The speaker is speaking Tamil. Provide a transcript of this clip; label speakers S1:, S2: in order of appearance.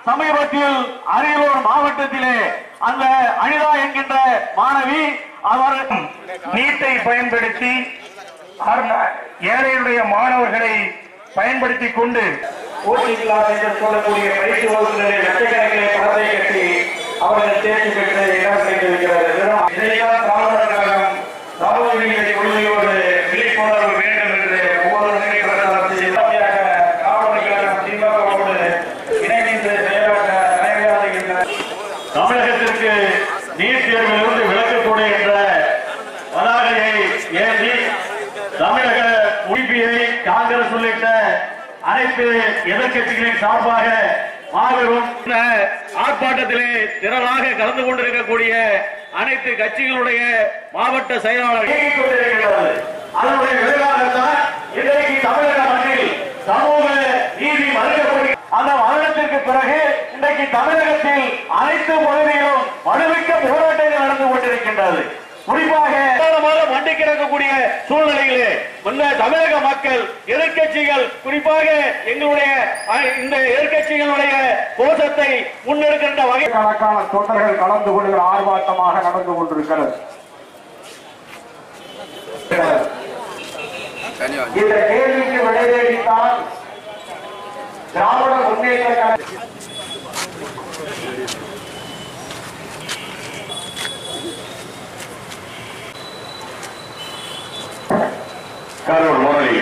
S1: சமீபத்தில் அரியலூர் மாவட்டத்திலே அந்த அனிதா என்கின்ற மாணவி அவர் நீட்டை பயன்படுத்தி ஏழையுடைய மாணவர்களை பயன்படுத்திக் கொண்டு போட்டிகளாக என்று சொல்லக்கூடிய பயிற்சி வகுப்புகளில் லட்சக்கணக்கிலே பணத்தை கட்டி அவர்கள் தேர்ச்சி பெற்று இடம் கிடைத்திருக்கிறது. இதைத்தான் காவலர் கழகம் சமூக நீதி கொள்கையோடு விழிப்புணர்வு வேண்டும் என்று ஒவ்வொரு நிலைப்படுத்தி காவலர் கழகம் திமுகவோடு இணைந்து செயலாற்ற நடைபெறுகின்ற தமிழகத்திற்கு நீட் தேர்விலிருந்து விலக்கக்கூடிய என்ற பதாகையை ஏந்தி தமிழக உரிமையை காங்கிரஸ் உள்ளிட்ட அனைத்து எதிர்கட்சிகளின் சார்பாக மாபெரும் ஆர்ப்பாட்டத்திலே திரளாக கலந்து கொண்டிருக்கக்கூடிய அனைத்து கட்சிகளுடைய மாவட்ட செயலாளர்கள் அதனுடைய விளைவாகத்தான் இன்றைக்கு தமிழக மண்ணில் சமூக நீதி மறுக்கப்படும். அந்த மரணத்திற்கு பிறகு இன்றைக்கு தமிழகத்தில் அனைத்து பகுதியிலும் வலுமிக்க போராட்டங்கள் நடந்து கொண்டிருக்கின்றது. குறிப்பாக மண்டி கிடக்கக்கூடிய சூழ்நிலையிலே தமிழக மக்கள் எதிர்கட்சிகள் குறிப்பாக எங்களுடைய இந்த எதிர்கட்சிகளுடைய கோஷத்தை முன்னெடுக்கின்ற வகை கணக்கான தொண்டர்கள் கலந்து கொள்கிற ஆர்ப்பாட்டமாக நடந்து கொண்டிருக்கிறது. இந்த கேள்விக்கு விடையளித்தால் திராவிட முன்னேற்ற கழகம் கரூர் முரளி